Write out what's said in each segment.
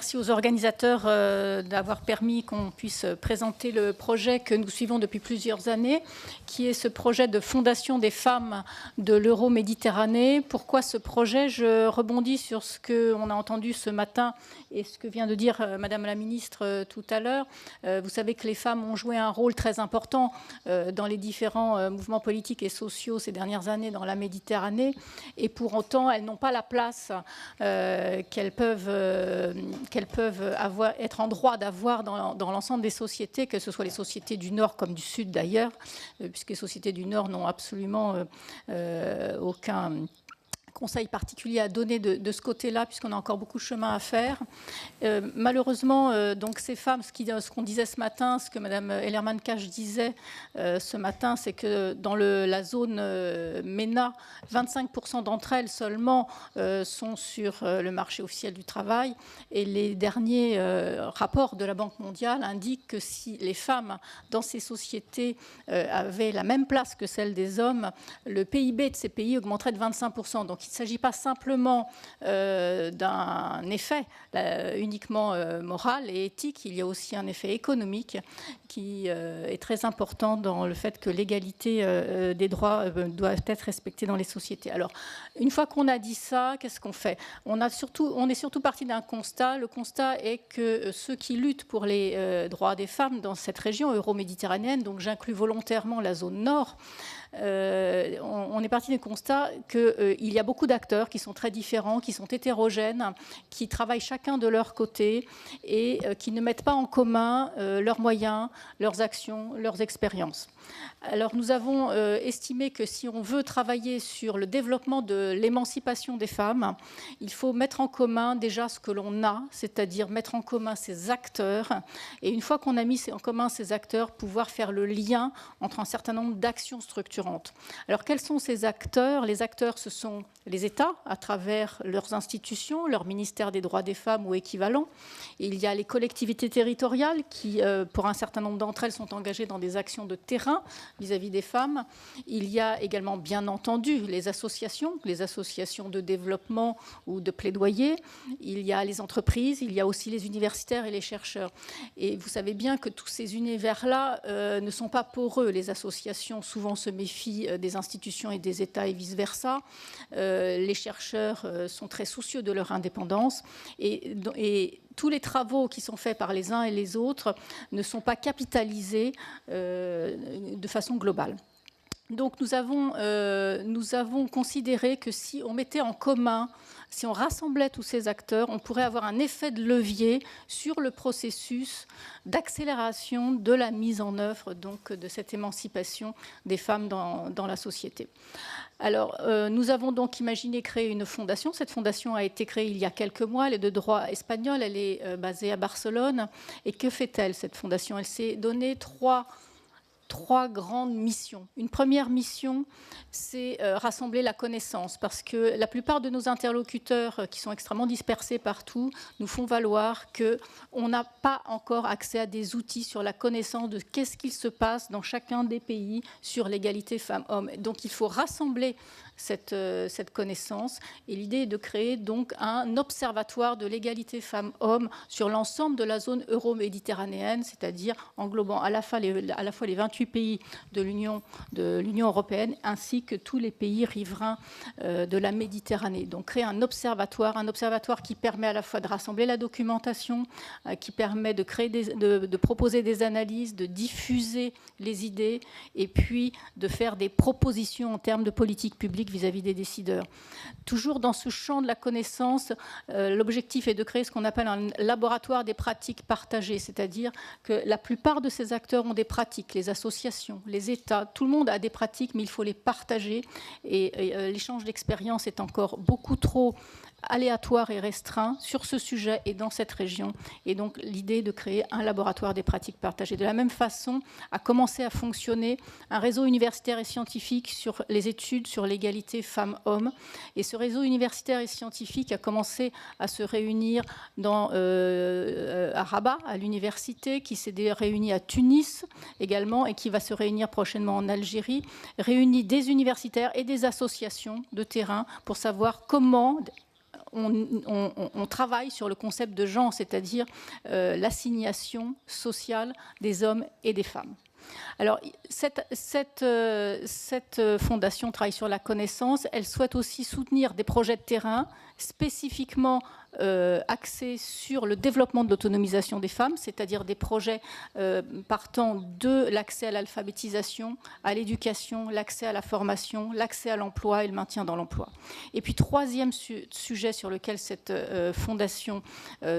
merci aux organisateurs d'avoir permis qu'on puisse présenter le projet que nous suivons depuis plusieurs années, qui est ce projet de fondation des femmes de l'Euro-Méditerranée. Pourquoi ce projet? Je rebondis sur ce qu'on a entendu ce matin et ce que vient de dire Madame la Ministre tout à l'heure. Vous savez que les femmes ont joué un rôle très important dans les différents mouvements politiques et sociaux ces dernières années dans la Méditerranée, et pour autant, elles n'ont pas la place qu'elles peuvent être en droit d'avoir dans l'ensemble des sociétés, que ce soit les sociétés du Nord comme du Sud d'ailleurs, puisque les sociétés du Nord n'ont absolument aucun conseil particulier à donner de ce côté-là, puisqu'on a encore beaucoup de chemin à faire. Malheureusement, donc ces femmes, ce qu'on disait ce matin, ce que Mme Ellermann-Kasch disait ce matin, c'est que dans la zone MENA, 25% d'entre elles seulement sont sur le marché officiel du travail. Et les derniers rapports de la Banque mondiale indiquent que si les femmes dans ces sociétés avaient la même place que celle des hommes, le PIB de ces pays augmenterait de 25%. Donc il ne s'agit pas simplement d'un effet uniquement moral et éthique, il y a aussi un effet économique qui est très important dans le fait que l'égalité des droits doit être respectée dans les sociétés. Alors, une fois qu'on a dit ça, qu'est-ce qu'on fait? On est surtout parti d'un constat. Le constat est que ceux qui luttent pour les droits des femmes dans cette région euro-méditerranéenne, donc j'inclus volontairement la zone nord, on est parti du constat qu'il y a beaucoup d'acteurs qui sont très différents, qui sont hétérogènes, qui travaillent chacun de leur côté et qui ne mettent pas en commun leurs moyens, leurs actions, leurs expériences. Alors nous avons estimé que si on veut travailler sur le développement de l'émancipation des femmes, il faut mettre en commun déjà ce que l'on a, c'est-à-dire mettre en commun ces acteurs, et une fois qu'on a mis en commun ces acteurs, pouvoir faire le lien entre un certain nombre d'actions structurantes. Alors quels sont ces acteurs? Les acteurs, ce sont les États, à travers leurs institutions, leur ministère des droits des femmes ou équivalent. Il y a les collectivités territoriales qui, pour un certain nombre d'entre elles, sont engagées dans des actions de terrain vis-à-vis des femmes. Il y a également, bien entendu, les associations de développement ou de plaidoyer. Il y a les entreprises, il y a aussi les universitaires et les chercheurs. Et vous savez bien que tous ces univers-là ne sont pas poreux. Les associations souvent se méfient des institutions et des États et vice-versa. Les chercheurs sont très soucieux de leur indépendance. Et tous les travaux qui sont faits par les uns et les autres ne sont pas capitalisés de façon globale. Donc nous avons considéré que si on mettait en commun, si on rassemblait tous ces acteurs, on pourrait avoir un effet de levier sur le processus d'accélération de la mise en œuvre donc, de cette émancipation des femmes dans la société. Alors, nous avons donc imaginé créer une fondation. Cette fondation a été créée il y a quelques mois. Elle est de droit espagnol. Elle est basée à Barcelone. Et que fait-elle, cette fondation? Elle s'est donnée trois grandes missions. Une première mission, c'est rassembler la connaissance, parce que la plupart de nos interlocuteurs, qui sont extrêmement dispersés partout, nous font valoir qu'on n'a pas encore accès à des outils sur la connaissance de qu'est-ce qu'il se passe dans chacun des pays sur l'égalité femmes-hommes. Donc il faut rassembler cette connaissance, et l'idée est de créer donc un observatoire de l'égalité femmes-hommes sur l'ensemble de la zone euro-méditerranéenne, c'est-à-dire englobant à la fois les 28 pays de l'Union européenne ainsi que tous les pays riverains de la Méditerranée. Donc créer un observatoire qui permet à la fois de rassembler la documentation, qui permet de proposer des analyses, de diffuser les idées et puis de faire des propositions en termes de politique publique vis-à-vis des décideurs. Toujours dans ce champ de la connaissance, l'objectif est de créer ce qu'on appelle un laboratoire des pratiques partagées, c'est-à-dire que la plupart de ces acteurs ont des pratiques, les associations, les États, tout le monde a des pratiques, mais il faut les partager, et l'échange d'expériences est encore beaucoup trop aléatoire et restreint sur ce sujet et dans cette région. Et donc l'idée de créer un laboratoire des pratiques partagées. De la même façon, a commencé à fonctionner un réseau universitaire et scientifique sur les études sur l'égalité femmes-hommes. Et ce réseau universitaire et scientifique a commencé à se réunir à Rabat, à l'université, qui s'est réuni à Tunis également et qui va se réunir prochainement en Algérie, réunit des universitaires et des associations de terrain pour savoir comment on travaille sur le concept de genre, c'est-à-dire l'assignation sociale des hommes et des femmes. Alors, cette fondation travaille sur la connaissance. Elle souhaite aussi soutenir des projets de terrain spécifiquement axés sur le développement de l'autonomisation des femmes, c'est-à-dire des projets partant de l'accès à l'alphabétisation, à l'éducation, l'accès à la formation, l'accès à l'emploi et le maintien dans l'emploi. Et puis, troisième sujet sur lequel cette fondation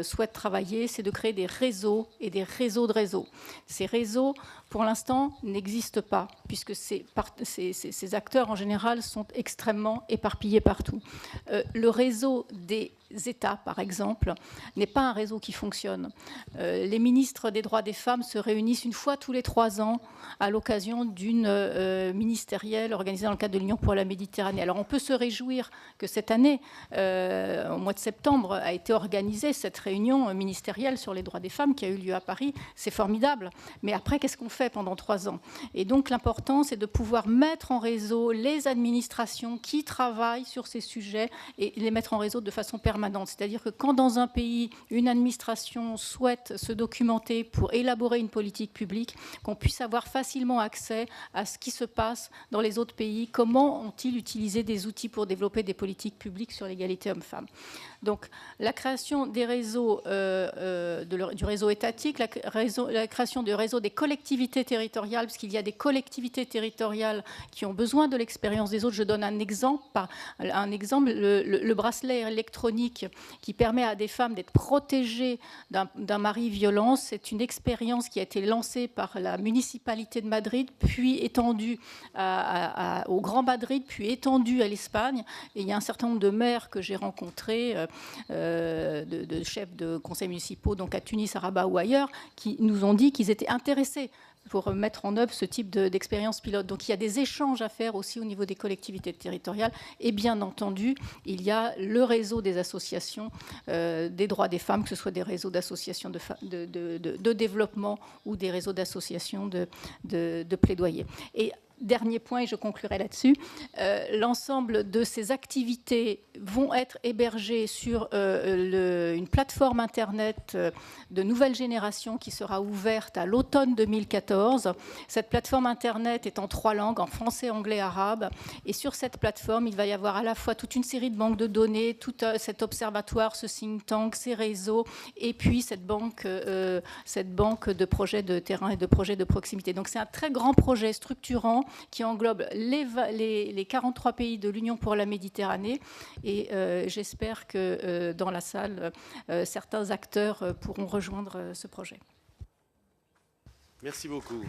souhaite travailler, c'est de créer des réseaux et des réseaux de réseaux. Ces réseaux, pour l'instant, n'existent pas, puisque ces acteurs, en général, sont extrêmement éparpillés partout. Le réseau des États, par exemple, n'est pas un réseau qui fonctionne. Les ministres des droits des femmes se réunissent une fois tous les 3 ans à l'occasion d'une ministérielle organisée dans le cadre de l'Union pour la Méditerranée. Alors on peut se réjouir que cette année, au mois de septembre, a été organisée cette réunion ministérielle sur les droits des femmes qui a eu lieu à Paris. C'est formidable. Mais après, qu'est-ce qu'on fait pendant 3 ans? Et donc l'important, c'est de pouvoir mettre en réseau les administrations qui travaillent sur ces sujets et les mettre en réseau de façon permanente. C'est-à-dire que quand dans un pays, une administration souhaite se documenter pour élaborer une politique publique, qu'on puisse avoir facilement accès à ce qui se passe dans les autres pays, comment ont-ils utilisé des outils pour développer des politiques publiques sur l'égalité homme-femme. Donc la création des réseaux, du réseau étatique, la création du réseau des collectivités territoriales, parce qu'il y a des collectivités territoriales qui ont besoin de l'expérience des autres. Je donne un exemple, le bracelet électronique qui permet à des femmes d'être protégées d'un mari violent. C'est une expérience qui a été lancée par la municipalité de Madrid, puis étendue au Grand Madrid, puis étendue à l'Espagne. Et il y a un certain nombre de maires que j'ai rencontrés, de chefs de conseils municipaux, donc à Tunis, à Rabat ou ailleurs, qui nous ont dit qu'ils étaient intéressés pour mettre en œuvre ce type d'expérience pilote. Donc il y a des échanges à faire aussi au niveau des collectivités territoriales. Et bien entendu, il y a le réseau des associations des droits des femmes, que ce soit des réseaux d'associations de développement ou des réseaux d'associations de plaidoyer. Et dernier point, et je conclurai là-dessus, l'ensemble de ces activités vont être hébergées sur une plateforme Internet de nouvelle génération qui sera ouverte à l'automne 2014. Cette plateforme Internet est en 3 langues, en français, anglais, arabe. Et sur cette plateforme, il va y avoir à la fois toute une série de banques de données, tout cet observatoire, ce think tank, ces réseaux, et puis cette banque de projets de terrain et de projets de proximité. Donc c'est un très grand projet structurant qui englobe les 43 pays de l'Union pour la Méditerranée. Et j'espère que dans la salle, certains acteurs pourront rejoindre ce projet. Merci beaucoup.